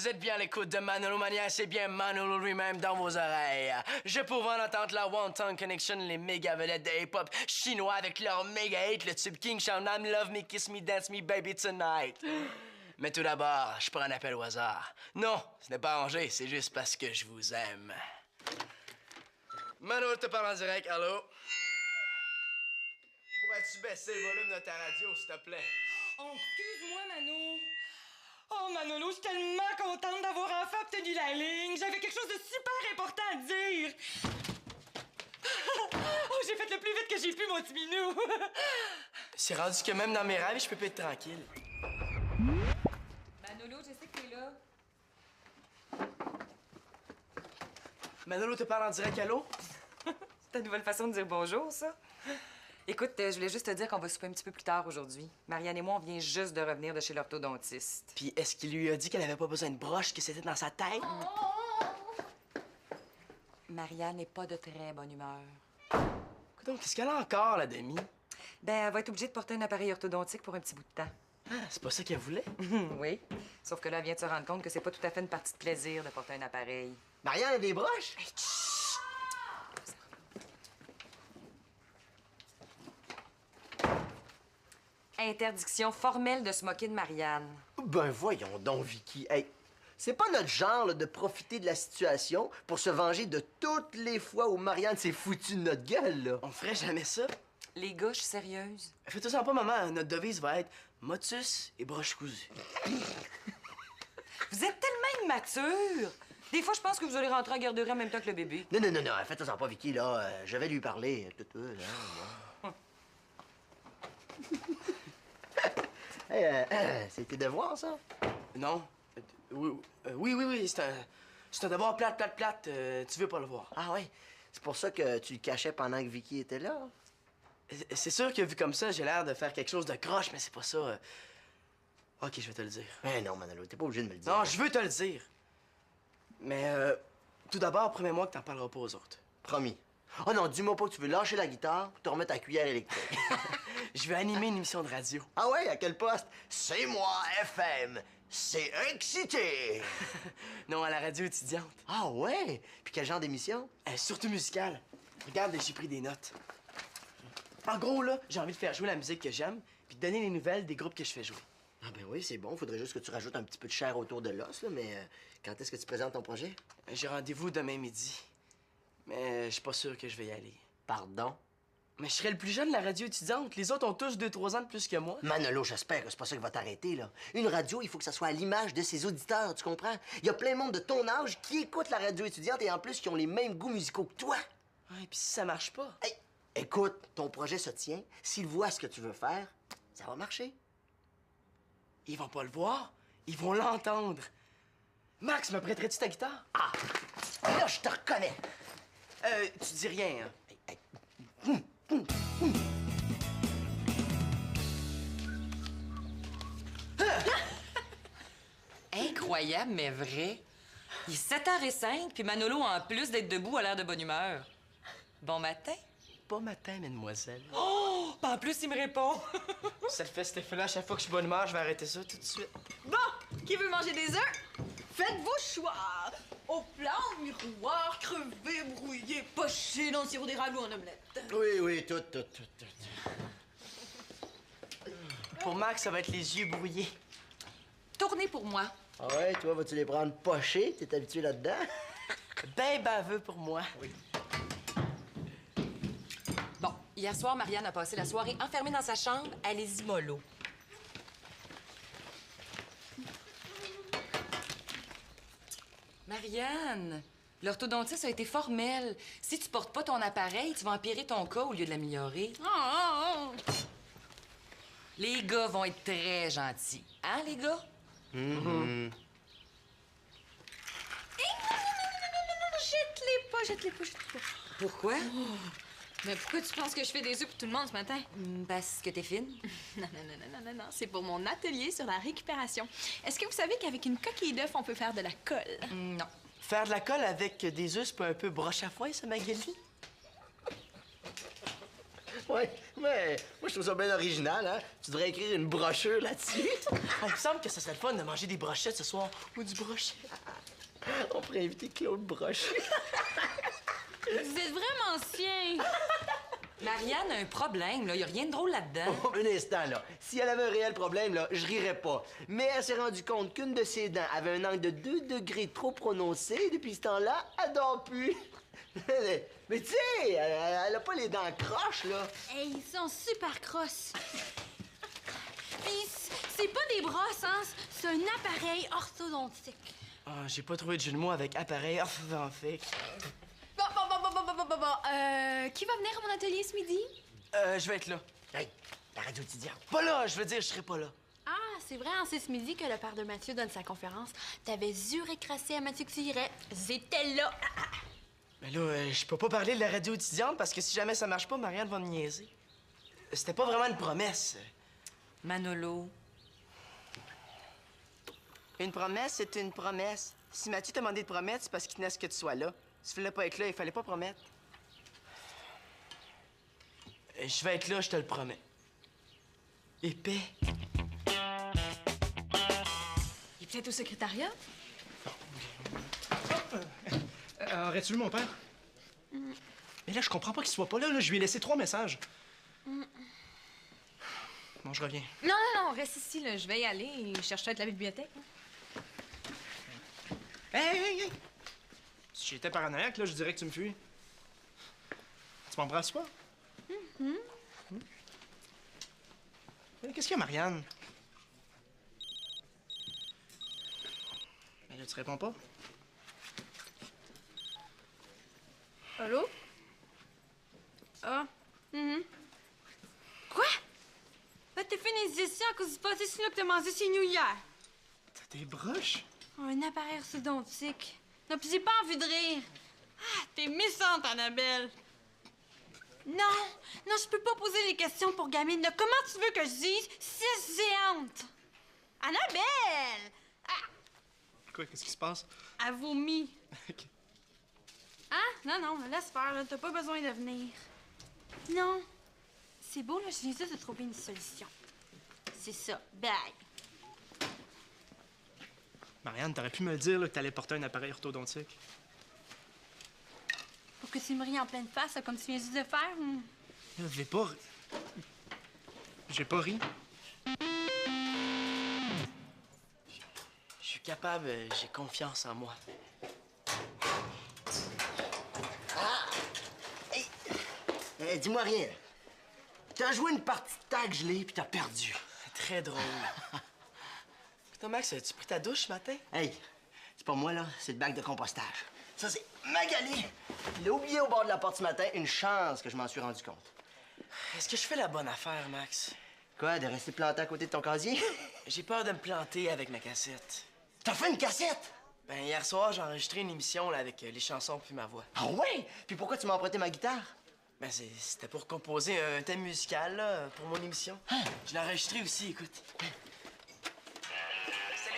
Vous êtes bien à l'écoute de Manolo Mania, c'est bien Manolo lui-même dans vos oreilles. Je pouvais en entendre la One Tongue Connection, les méga vedettes de hip-hop chinois avec leur méga hit, le tube King Shawnam, Love Me, Kiss Me, Dance Me, Baby Tonight. Mais tout d'abord, je prends un appel au hasard. Non, ce n'est pas arrangé, c'est juste parce que je vous aime. Manolo te parle en direct, allô? Pourrais-tu baisser le volume de ta radio, s'il te plaît? Oh, excuse-moi, Mano. Oh, Manolo, je suis tellement contente d'avoir enfin obtenu la ligne. J'avais quelque chose de super important à dire. Oh, j'ai fait le plus vite que j'ai pu, mon petit minou. C'est rendu que même dans mes rêves, je peux pas être tranquille. Manolo, je sais que t'es là. Manolo te parle en direct, allô? C'est ta nouvelle façon de dire bonjour, ça? Écoute, je voulais juste te dire qu'on va souper un petit peu plus tard aujourd'hui. Marianne et moi, on vient juste de revenir de chez l'orthodontiste. Puis est-ce qu'il lui a dit qu'elle avait pas besoin de broche, que c'était dans sa tête? Marianne n'est pas de très bonne humeur. Donc, qu'est-ce qu'elle a encore, la demi? Ben, elle va être obligée de porter un appareil orthodontique pour un petit bout de temps. Ah, c'est pas ça qu'elle voulait? Oui. Sauf que là, elle vient de se rendre compte que c'est pas tout à fait une partie de plaisir de porter un appareil. Marianne a des broches? Hey, chut! Interdiction formelle de se moquer de Marianne. Ben voyons donc, Vicky. Hey, c'est pas notre genre là, de profiter de la situation pour se venger de toutes les fois où Marianne s'est foutue de notre gueule, là. On ferait jamais ça. Les gars, je suis sérieuse. Faites-en pas, maman. Notre devise va être motus et broche cousue. Vous êtes tellement immature. Des fois, je pense que vous allez rentrer à la garderie en même temps que le bébé. Non, faites-en pas, Vicky, là. Je vais lui parler. Hey, c'est tes devoirs, ça? Non. Oui, c'est un devoir plate. Tu veux pas le voir. Ah ouais? C'est pour ça que tu le cachais pendant que Vicky était là? C'est sûr que vu comme ça, j'ai l'air de faire quelque chose de croche, mais c'est pas ça. Ok, je vais te le dire. Eh non, Manolo, t'es pas obligé de me le dire. Non, je veux te le dire. Mais tout d'abord, promets-moi que t'en parleras pas aux autres. Promis. Oh non, dis-moi pas que tu veux lâcher la guitare pour te remettre à cuillère électrique. Je vais animer une émission de radio. Ah ouais? À quel poste? C'est moi, FM. C'est excité. Non, à la radio étudiante. Ah ouais? Puis quel genre d'émission? Surtout musicale. Regarde, j'ai pris des notes. En gros, là, j'ai envie de faire jouer la musique que j'aime, puis de donner les nouvelles des groupes que je fais jouer. Ah ben oui, c'est bon. Faudrait juste que tu rajoutes un petit peu de chair autour de l'os, là, mais quand est-ce que tu présentes ton projet? J'ai rendez-vous demain midi. Mais je suis pas sûr que je vais y aller. Pardon? Mais je serai le plus jeune de la radio étudiante. Les autres ont tous 2-3 ans de plus que moi. Manolo, j'espère que c'est pas ça qui va t'arrêter, là. Une radio, il faut que ça soit à l'image de ses auditeurs, tu comprends? Il y a plein de monde de ton âge qui écoute la radio étudiante et en plus qui ont les mêmes goûts musicaux que toi. Ouais, puis si ça marche pas... Hey, écoute, ton projet se tient. S'ils voient ce que tu veux faire, ça va marcher. Ils vont pas le voir, ils vont l'entendre. Max, me prêterais-tu ta guitare? Ah! Là, je te reconnais. Tu dis rien, hein? Hey, Incroyable, mais vrai. Il est 7h05, puis Manolo, en plus d'être debout, a l'air de bonne humeur. Bon matin. Pas matin, mademoiselle. Oh! Puis en plus, il me répond. Ça le fait, cet effet-là, à chaque fois que je suis bonne humeur, je vais arrêter ça tout de suite. Bon, qui veut manger des œufs? Faites vos choix. Au plat, au miroir, crevé, brouillé, poché dans le sirop d'érable ou en omelette. oui, tout. Pour Max, ça va être les yeux brouillés. Tournez pour moi. Ah ouais, toi, vas-tu les prendre pochés? T'es habitué là-dedans? Ben baveux pour moi. Oui. Bon, hier soir, Marianne a passé la soirée enfermée dans sa chambre. Allez-y, mollo. Marianne, l'orthodontiste a été formel. Si tu portes pas ton appareil, tu vas empirer ton cas au lieu de l'améliorer. Les gars vont être très gentils. Hein, les gars? Non, jette-les pas. Pourquoi? Mais pourquoi tu penses que je fais des œufs pour tout le monde ce matin? Parce que t'es fine. Non. C'est pour mon atelier sur la récupération. Est-ce que vous savez qu'avec une coquille d'œuf, on peut faire de la colle? Non. Faire de la colle avec des œufs, c'est pas un peu broche à foin, ça, Magali? Ouais, mais moi, je trouve ça bien original, hein? Tu devrais écrire une brochure là-dessus. Il me semble que ce serait le fun de manger des brochettes ce soir. Ou du brochet. On pourrait inviter Claude Brochet. Vous êtes vraiment ancien. Marianne a un problème, là. Y a rien de drôle là-dedans. Oh, un instant, là. Si elle avait un réel problème, là, je rirais pas. Mais elle s'est rendue compte qu'une de ses dents avait un angle de 2 degrés trop prononcé. Depuis ce temps-là, elle dort plus. Mais tu sais, elle a pas les dents croches, là. Hey, ils sont super crosses. Puis c'est pas des brosses, hein? C'est un appareil orthodontique. Ah, j'ai pas trouvé de jeu de mots avec appareil orthodontique. Bon. Qui va venir à mon atelier ce midi? Je vais être là. Hey, la radio étudiante. Pas là, je veux dire, je serai pas là. Ah, c'est vrai, c'est ce midi que le père de Mathieu donne sa conférence. T'avais écrassé à Mathieu que tu irais. J'étais là. Mais là, je peux pas parler de la radio étudiante parce que si jamais ça marche pas, Marianne va me niaiser. C'était pas vraiment une promesse. Manolo. Une promesse, c'est une promesse. Si Mathieu t'a demandé de promettre, c'est parce qu'il tenait à ce que tu sois là. Si tu voulais pas être là, il fallait pas promettre. Je vais être là, je te le promets. Épais. Il est peut-être au secrétariat? Aurais-tu vu mon père? Mais là, je comprends pas qu'il soit pas là, là. Je lui ai laissé 3 messages. Bon, je reviens. Non, reste ici, là. Je vais y aller et cherche-toi à la bibliothèque. Hey! Si j'étais paranoïaque, là, je dirais que tu me fuis. Tu m'embrasses pas? Qu'est-ce qu'il y a, Marianne? Mais là, tu réponds pas? Allô? Ah. Quoi? T'as fait une hésitation à cause du pâté chinois que t'as mangé chez nous hier. T'as des broches? Oh, un appareil orthodontique. Non, pis j'ai pas envie de rire. Ah, t'es méchante, Annabelle. Non, je peux pas poser les questions pour gamine. Là. Comment tu veux que je dise 6 géantes? Annabelle! Ah, Quoi, qu'est-ce qui se passe? elle vomit. Ok. Ah, non, laisse faire, là. T'as pas besoin de venir. Non. C'est beau, là, je viens juste de trouver une solution. C'est ça. Bye. Marianne, t'aurais pu me le dire là, que t'allais porter un appareil orthodontique. Pour que tu me ries en pleine face, là, comme tu viens juste de faire. Là, je vais pas... J'ai pas ri. Je suis capable, j'ai confiance en moi. Dis-moi rien. T'as joué une partie de tag gelée puis t'as perdu. Très drôle. Putain, Max, as-tu pris ta douche ce matin? Hey, c'est pas moi, là. C'est le bac de compostage. Ça, c'est Magali. Il a oublié au bord de la porte ce matin. Une chance que je m'en suis rendu compte. Est-ce que je fais la bonne affaire, Max? Quoi, de rester planté à côté de ton casier? J'ai peur de me planter avec ma cassette. T'as fait une cassette? Ben, hier soir, j'ai enregistré une émission là, avec les chansons puis ma voix. Ah ouais? Puis pourquoi tu m'as emprunté ma guitare? Ben, c'était pour composer un thème musical, là, pour mon émission. Je l'ai enregistré aussi, écoute. Salut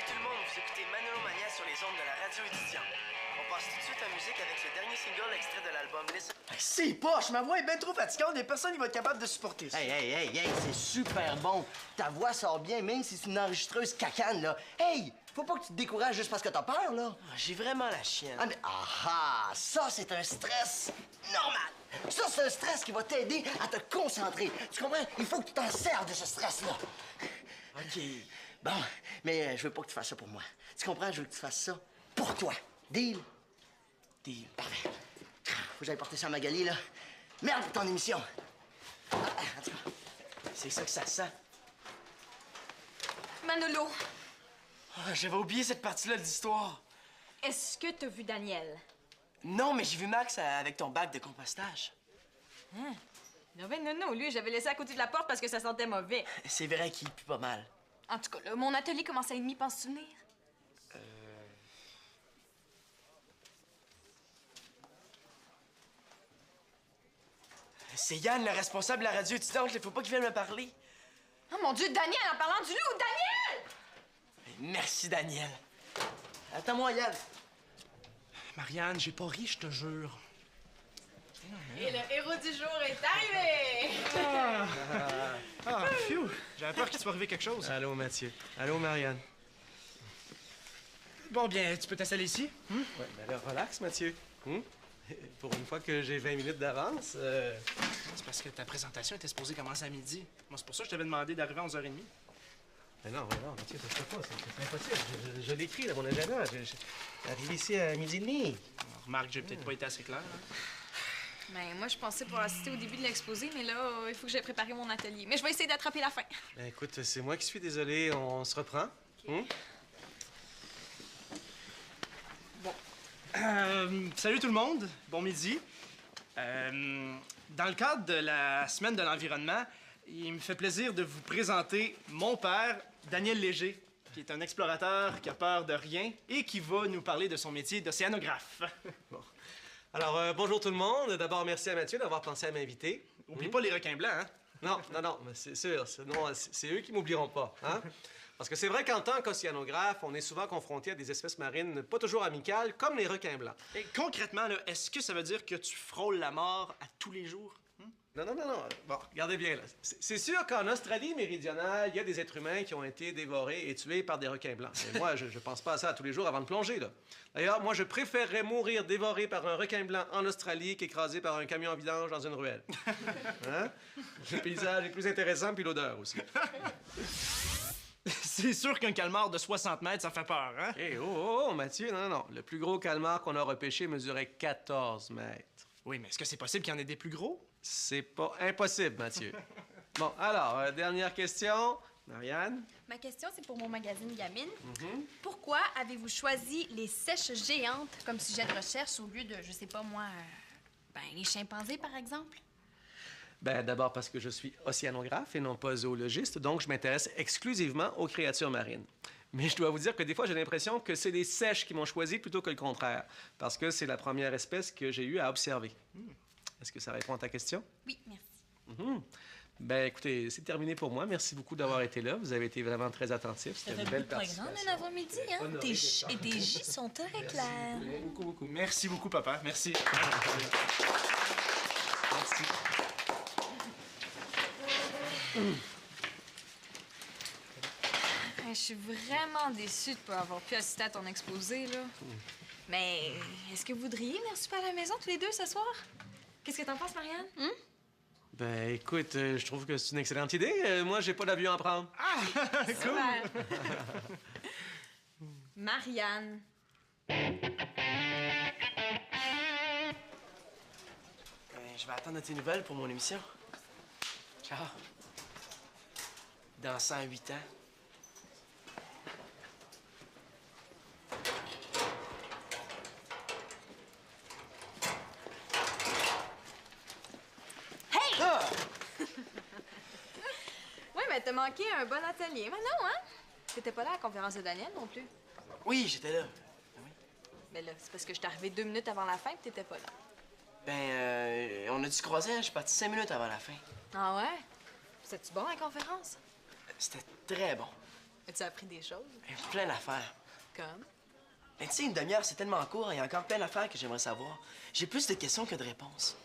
tout le monde, vous écoutez Manolo Mania sur les ondes de la radio étudiante. On passe tout de suite en musique avec le dernier single extrait de l'album Listen. C'est poche, ma voix est bien trop fatigante et personne n'y va être capable de supporter ça. Hey, c'est super bon. Ta voix sort bien, même si c'est une enregistreuse cacane, là. Hey, faut pas que tu te décourages juste parce que t'as peur, là. J'ai vraiment la chienne. Ah, mais ça, c'est un stress normal. Ça, c'est un stress qui va t'aider à te concentrer. Tu comprends? Il faut que tu t'en serves de ce stress-là. OK. Bon, mais je veux pas que tu fasses ça pour moi. Tu comprends? Je veux que tu fasses ça pour toi. Deal? Deal. Parfait. Faut que j'aille porter ça à Magali, là. Merde pour ton émission. En tout cas. C'est ça que ça sent. Manolo, J'avais oublié cette partie-là de l'histoire. est-ce que t'as vu Daniel? Non, mais j'ai vu Max avec ton bac de compostage. Non, lui, j'avais laissé à côté de la porte parce que ça sentait mauvais. C'est vrai qu'il pue pas mal. En tout cas, là, mon atelier commence à 1h30, penses-tu venir? C'est Yann, le responsable de la radio étudiante. Il faut pas qu'il vienne me parler. Oh mon Dieu, Daniel, en parlant du loup, Daniel! Merci, Daniel. Attends-moi, Yann. Marianne, j'ai pas ri, je te jure. Et le héros du jour est arrivé! Phew! J'avais peur qu'il soit arrivé quelque chose. Allô, Mathieu. Allô, Marianne. Bon, bien, tu peux t'installer ici? Ouais, ben là, relax, Mathieu. Pour une fois que j'ai 20 minutes d'avance, C'est parce que ta présentation était supposée commencer à midi. Moi, c'est pour ça que je t'avais demandé d'arriver à 11h30. Mais non, Mathieu, ça se fait pas, c'est impossible. Je l'écris dans mon agenda. J'arrive ici à 12h30. Remarque, j'ai peut-être pas été assez clair. Hein? Ben, moi, je pensais pour assister au début de l'exposé, mais là, il faut que j'aie préparé mon atelier. Mais je vais essayer d'attraper la fin. Ben, écoute, c'est moi qui suis désolé. On se reprend. Salut tout le monde, bon midi. Dans le cadre de la Semaine de l'environnement, il me fait plaisir de vous présenter mon père, Daniel Léger, qui est un explorateur qui a peur de rien et qui va nous parler de son métier d'océanographe. Bon. Alors, bonjour tout le monde. D'abord, merci à Mathieu d'avoir pensé à m'inviter. Oublie pas les requins blancs, hein? Non, mais c'est sûr. C'est eux qui m'oublieront pas, hein? Parce que c'est vrai qu'en tant qu'océanographe, on est souvent confronté à des espèces marines pas toujours amicales, comme les requins blancs. Et concrètement, là, est-ce que ça veut dire que tu frôles la mort à tous les jours? Non. Bon, regardez bien, là. C'est sûr qu'en Australie méridionale, il y a des êtres humains qui ont été dévorés et tués par des requins blancs. Mais moi, je pense pas à ça tous les jours avant de plonger, là. D'ailleurs, moi, je préférerais mourir dévoré par un requin blanc en Australie qu'écrasé par un camion vidange dans une ruelle. Hein? Le paysage est plus intéressant, puis l'odeur aussi. C'est sûr qu'un calmar de 60 mètres, ça fait peur, hein? Mathieu, non. Le plus gros calmar qu'on a repêché mesurait 14 mètres. Oui, mais est-ce que c'est possible qu'il y en ait des plus gros? C'est pas impossible, Mathieu. Bon, alors, dernière question. Marianne? Ma question, c'est pour mon magazine Gamine. Pourquoi avez-vous choisi les sèches géantes comme sujet de recherche au lieu de, je sais pas moi, les chimpanzés, par exemple? Ben, d'abord parce que je suis océanographe et non pas zoologiste, donc je m'intéresse exclusivement aux créatures marines. Mais je dois vous dire que des fois, j'ai l'impression que c'est les sèches qui m'ont choisi plutôt que le contraire, parce que c'est la première espèce que j'ai eu à observer. Est-ce que ça répond à ta question? Oui, merci. Ben, écoutez, c'est terminé pour moi. Merci beaucoup d'avoir été là. Vous avez été vraiment très attentifs. C'était une belle participation. un avant-midi, hein? Tes J sont très clairs. Beaucoup. Merci beaucoup, papa. Merci. Merci. Je suis vraiment déçue de ne pas avoir pu assister à ton exposé, là. Mais est-ce que vous voudriez venir souper à la maison tous les deux ce soir? Qu'est-ce que t'en penses, Marianne? Ben, écoute, je trouve que c'est une excellente idée. Moi, j'ai pas d'avion à prendre. Super. Marianne. Je vais attendre tes nouvelles pour mon émission. Ciao. Dans 108 ans. Hey! Oui, mais t'as manqué un bon atelier. Mais non, hein? T'étais pas là à la conférence de Daniel non plus. Oui, j'étais là. Mais là, c'est parce que je suis arrivée 2 minutes avant la fin et t'étais pas là. Ben, on a dû se croiser, hein? Je suis parti 5 minutes avant la fin. Ah ouais? C'était-tu bon, la conférence? C'était très bon. As-tu appris des choses? Plein d'affaires. Comme? Ben, tu sais, une demi-heure, c'est tellement court, il y a encore plein d'affaires que j'aimerais savoir. J'ai plus de questions que de réponses.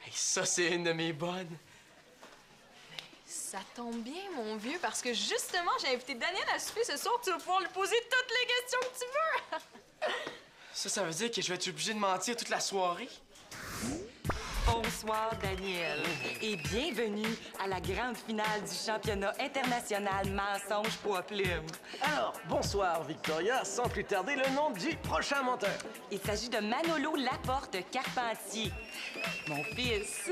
Hey, ça, c'est une de mes bonnes. Ça tombe bien, mon vieux, parce que justement, j'ai invité Daniel à souper ce soir. Tu vas pouvoir lui poser toutes les questions que tu veux. Ça veut dire que je vais être obligé de mentir toute la soirée? Bonsoir, Daniel. Et bienvenue à la grande finale du championnat international mensonge poids plume. Alors, bonsoir, Victoria. Sans plus tarder, le nom du prochain menteur. Il s'agit de Manolo Laporte Carpentier, mon fils.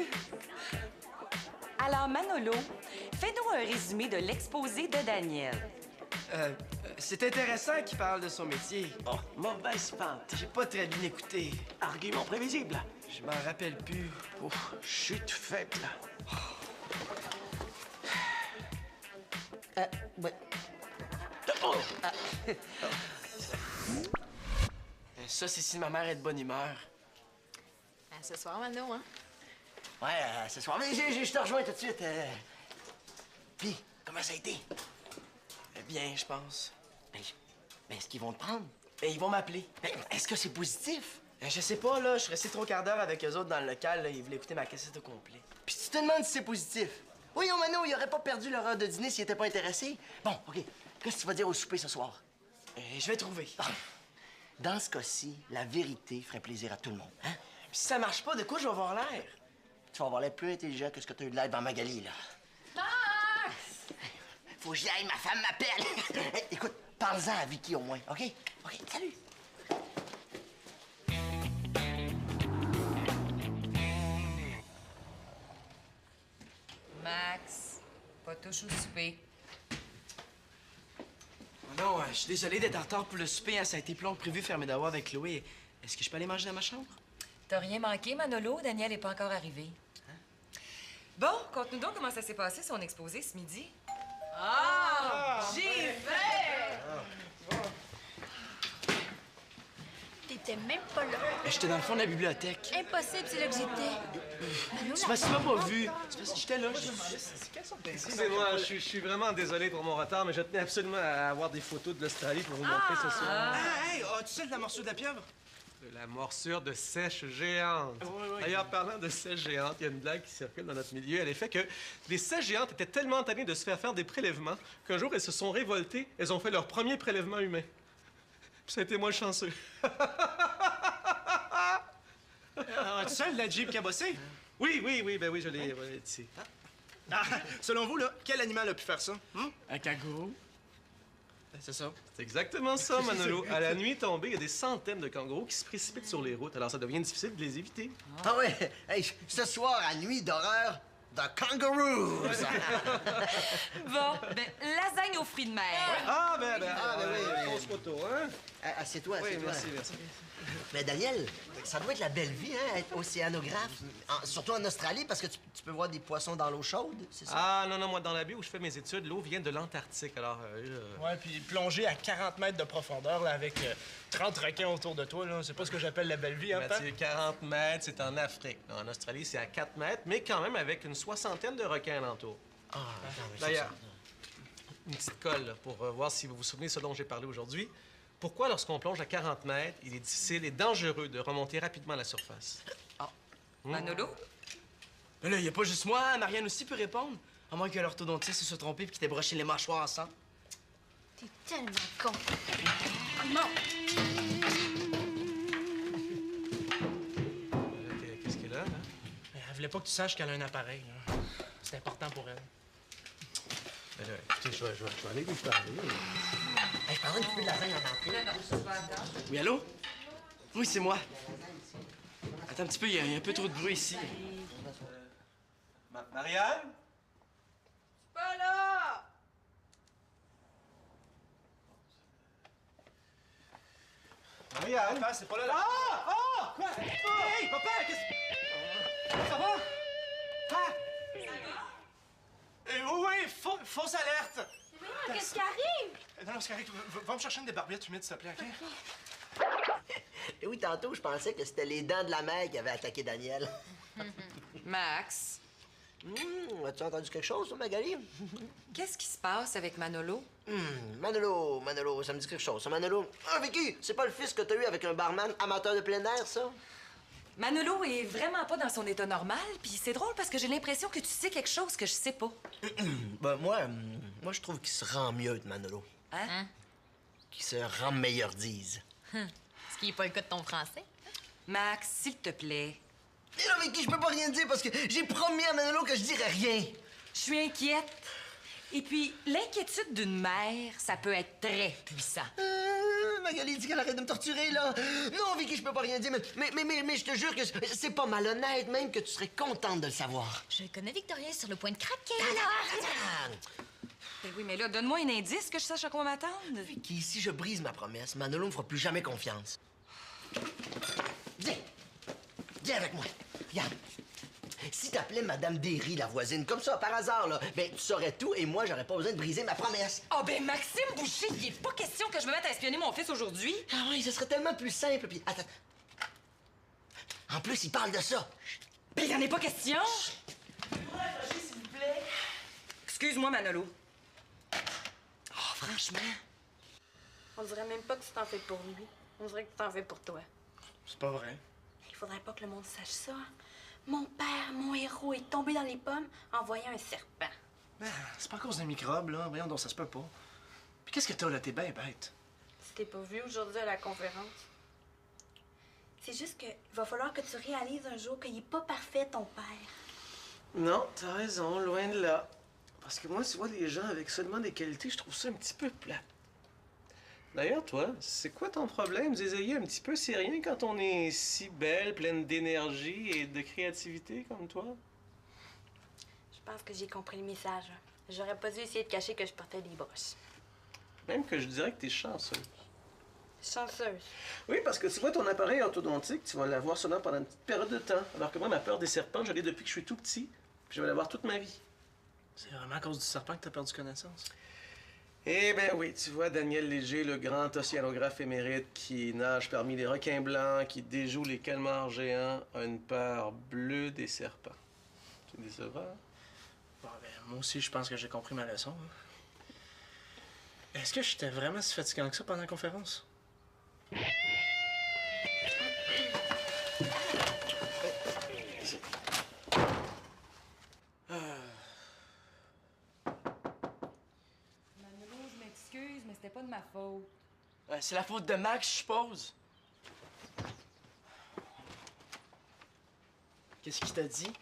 Alors, Manolo, fais-nous un résumé de l'exposé de Daniel. C'est intéressant qu'il parle de son métier. Oh, mauvaise pente. J'ai pas très bien écouté. Argument prévisible. Je m'en rappelle plus. Ouf, chute faible. Ouais. Ça, c'est si ma mère est de bonne humeur. Ce soir, Mano, hein? Ouais, ce soir. Mais je te rejoins tout de suite. Puis, comment ça a été? Bien, je pense. Ben, est-ce qu'ils vont te prendre? Ben, ils vont m'appeler. Ben, est-ce que c'est positif? Je sais pas, là. Je suis resté 3/4 d'heure avec eux autres dans le local, là. Ils voulaient écouter ma cassette au complet. Puis tu te demandes si c'est positif. Voyons, Mano, il aurait pas perdu l'heure de dîner s'il était pas intéressé. Bon, OK. Qu'est-ce que tu vas dire au souper ce soir? Je vais trouver. Dans ce cas-ci, la vérité ferait plaisir à tout le monde, hein? Puis si ça marche pas, de quoi je vais avoir l'air? Tu vas avoir l'air plus intelligent que ce que tu as eu de l'air dans Magali, là. Max! Faut que j'y aille, ma femme m'appelle. Hey, écoute, parle-en à Vicky au moins, OK? OK, salut. Max, pas touche au souper. Oh non, je suis désolé d'être en retard pour le souper. Hein. Ça a été plus long que prévu faire mes devoirs avec Chloé. Est-ce que je peux aller manger dans ma chambre? T'as rien manqué, Manolo? Daniel est pas encore arrivé. Bon, conte-nous donc comment ça s'est passé, son exposé, ce midi. J'y vais! T'étais même pas là. J'étais dans le fond de la bibliothèque. Impossible, c'est là que j'étais. C'est parce que tu m'as pas vu. C'est parce que j'étais là. Excusez-moi, je suis vraiment désolé pour mon retard, mais je tenais absolument à avoir des photos de l'Australie pour vous montrer ce soir. Ah, hey, as-tu celle de la morsure de la pieuvre? De la morsure de sèche géante. Oui. D'ailleurs, parlant de sèche géante, il y a une blague qui circule dans notre milieu. Elle est faite que les sèches géantes étaient tellement tannées de se faire des prélèvements qu'un jour, elles se sont révoltées. Elles ont fait leur premier prélèvement humain. Puis ça a été moi le chanceux. As-tu celle de la Jeep cabossée? Oui, je l'ai ici. Ah, selon vous, là, quel animal a pu faire ça? Un kangourou? C'est ça. C'est exactement ça, Manolo. À la nuit tombée, il y a des centaines de kangourous qui se précipitent sur les routes, alors ça devient difficile de les éviter. Ah ouais, hey, ce soir à nuit d'horreur, The Kangaroos! Bon, ben, lasagne aux fruits de mer. oui. Fausse photo, hein? Assieds-toi, Oui, assieds-toi. merci. Mais Daniel, ça doit être la belle vie, hein, être océanographe. Surtout en Australie, parce que tu peux voir des poissons dans l'eau chaude, c'est ça? Ah, non, moi, dans la baie où je fais mes études, l'eau vient de l'Antarctique, alors... Ouais, puis plonger à 40 mètres de profondeur, là, avec 30 requins autour de toi, là, c'est pas ce que j'appelle la belle vie, hein, Pat? Mathieu, 40 mètres, c'est en Afrique. En Australie, c'est à 4 mètres, mais quand même avec une soixantaine de requins alentour. Ah, D'ailleurs, une petite colle là, pour voir si vous vous souvenez de ce dont j'ai parlé aujourd'hui. Pourquoi, lorsqu'on plonge à 40 mètres, il est difficile et dangereux de remonter rapidement à la surface? Manolo? Mais là, y a pas juste moi. Marianne aussi peut répondre. À moins que l'orthodontiste se soit trompé et qu'il t'ait broché les mâchoires ensemble. T'es tellement con. Non! Qu'est-ce qu'elle a, là? Elle voulait pas que tu saches qu'elle a un appareil, là. C'est important pour elle. Ben là, écoutez, je vais aller lui parler. Hey, je prendrais un petit peu de lasagne en entrée. Oui, allô? Oui, c'est moi. Attends un petit peu, il y a un peu trop de bruit ici. Marianne? Pas là! Marianne? Papa, c'est pas là, là. Ah! Quoi? Hey, papa, qu'est-ce... Ça va? Ah! Oui, fausse alerte! Qu'est-ce qui arrive? Non, c'est correct. Va me chercher une débarbette humide, s'il te plaît, OK? Et oui, tantôt, je pensais que c'était les dents de la mer qui avaient attaqué Daniel. Max, As-tu entendu quelque chose, toi, Magali? qu'est-ce qui se passe avec Manolo? Manolo, ça me dit quelque chose, ça, Manolo. Ah, Vicky, c'est pas le fils que t'as eu avec un barman amateur de plein air, ça? Manolo est vraiment pas dans son état normal, puis c'est drôle parce que j'ai l'impression que tu sais quelque chose que je sais pas. Ben, moi, je trouve qu'il se rend mieux de Manolo. Hein? Qu'il se rend meilleurdise. Ce qui n'est pas le cas de ton français. Max, s'il te plaît. Et là, Vicky, je peux pas rien dire parce que j'ai promis à Manolo que je dirais rien. Je suis inquiète. Et puis, l'inquiétude d'une mère, ça peut être très puissant. Magali dit qu'elle arrête de me torturer, là. Non, Vicky, je peux pas rien dire, mais je te jure que c'est pas malhonnête, même que tu serais contente de le savoir. Je connais Victorien sur le point de craquer, là. Ben oui, mais là, donne-moi un indice que je sache à quoi m'attendre. Vicky, si je brise ma promesse, Manolo me fera plus jamais confiance. Viens. Viens avec moi. Regarde. Si t'appelais Madame Derry, la voisine, comme ça, par hasard, là, ben, tu saurais tout et moi, j'aurais pas besoin de briser ma promesse. Ah ben, Maxime Boucher, il est pas question que je me mette à espionner mon fils aujourd'hui. Ah oui, ce serait tellement plus simple, puis... Attends. En plus, il parle de ça. Ben, il en est pas question. s'il vous plaît. Excuse-moi, Manolo. Oh, franchement. On dirait même pas que tu t'en fais pour lui. On dirait que tu t'en fais pour toi. C'est pas vrai. Il faudrait pas que le monde sache ça. Mon père, mon héros, est tombé dans les pommes en voyant un serpent. Ben, c'est pas à cause des microbes, là. Voyons donc, ça se peut pas. Puis qu'est-ce que t'as, là? T'es bien bête. Tu t'es pas vu aujourd'hui à la conférence? C'est juste que va falloir que tu réalises un jour qu'il est pas parfait, ton père. Non, t'as raison, loin de là. Parce que moi, tu vois, les gens avec seulement des qualités, je trouve ça un petit peu plat. D'ailleurs, toi, c'est quoi ton problème, Zézélie, un petit peu? C'est rien quand on est si belle, pleine d'énergie et de créativité comme toi? Je pense que j'ai compris le message. J'aurais pas dû essayer de cacher que je portais des broches. Même que je dirais que t'es chanceuse. Chanceuse. Oui, parce que tu vois, ton appareil orthodontique, tu vas l'avoir seulement pendant une petite période de temps. Alors que moi, ma peur des serpents, je l'ai depuis que je suis tout petit. Puis je vais l'avoir toute ma vie. C'est vraiment à cause du serpent que t'as perdu connaissance? Eh ben oui, tu vois, Daniel Léger, le grand océanographe émérite qui nage parmi les requins blancs, qui déjoue les calmars géants, a une peur bleue des serpents. Tu me décevras? Bon, ben, moi aussi, je pense que j'ai compris ma leçon. Est-ce que j'étais vraiment si fatigant que ça pendant la conférence? Manolo, je m'excuse, mais c'était pas de ma faute. C'est la faute de Max, je suppose. Qu'est-ce qu'il t'a dit?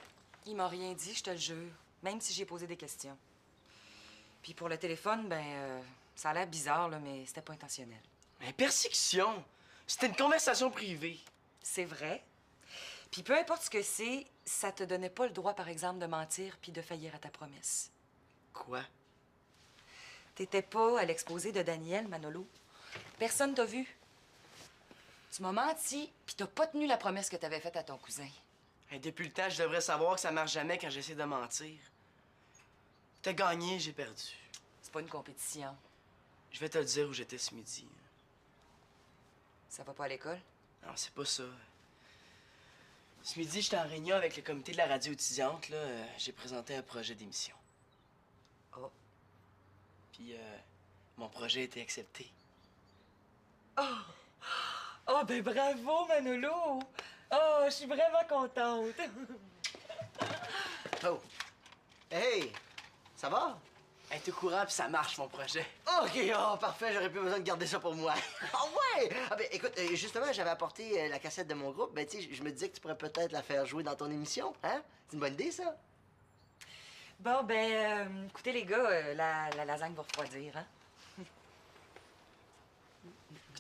Il m'a rien dit, je te le jure. Même si j'ai posé des questions. Puis pour le téléphone, ben, ça a l'air bizarre, là, mais c'était pas intentionnel. Mais persécution! C'était une conversation privée. C'est vrai. Puis peu importe ce que c'est, ça te donnait pas le droit, par exemple, de mentir puis de faillir à ta promesse. Quoi? T'étais pas à l'exposé de Daniel, Manolo. Personne t'a vu. Tu m'as menti, puis t'as pas tenu la promesse que t'avais faite à ton cousin. Hey, depuis le temps, je devrais savoir que ça marche jamais quand j'essaie de mentir. T'as gagné, j'ai perdu. C'est pas une compétition. Je vais te le dire où j'étais ce midi. Ça va pas à l'école? Non, c'est pas ça. Ce midi, j'étais en réunion avec le comité de la radio étudiante, là. J'ai présenté un projet d'émission. Oh. Puis, mon projet a été accepté. Oh, ben bravo, Manolo! Oh, je suis vraiment contente. Oh! Hey! Ça va? Hey, t'es au courant, puis ça marche, mon projet. OK, oh, parfait, j'aurais plus besoin de garder ça pour moi. Ah ouais! Ah ben, écoute, justement, j'avais apporté la cassette de mon groupe. Ben, tu sais, je me disais que tu pourrais peut-être la faire jouer dans ton émission, hein? C'est une bonne idée, ça? Bon, ben, écoutez, les gars, la lasagne va refroidir, hein?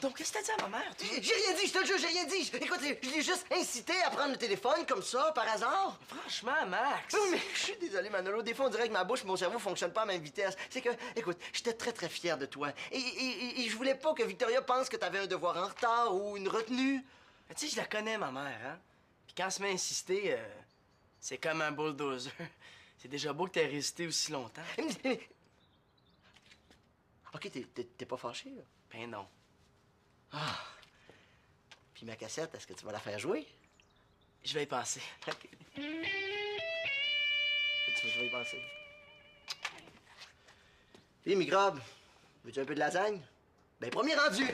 Donc, qu'est-ce que t'as dit à ma mère, toi? J'ai rien dit, je te le jure, j'ai rien dit. Écoute, je l'ai juste incité à prendre le téléphone comme ça, par hasard. Franchement, Max! Oui, mais je suis désolé, Manolo. Des fois, on dirait que ma bouche et mon cerveau fonctionnent pas à la même vitesse. C'est que, écoute, j'étais très, très fier de toi. Et je voulais pas que Victoria pense que t'avais un devoir en retard ou une retenue. Mais tu sais, je la connais, ma mère, hein? Puis quand elle se met à insister, c'est comme un bulldozer. C'est déjà beau que t'aies résisté aussi longtemps. OK, t'es pas fâché, là? Ben non. Ah. Puis ma cassette, est-ce que tu vas la faire jouer? Je vais y penser. OK. Tu vas y penser. Hé, microbe, veux-tu un peu de lasagne? Ben, premier rendu!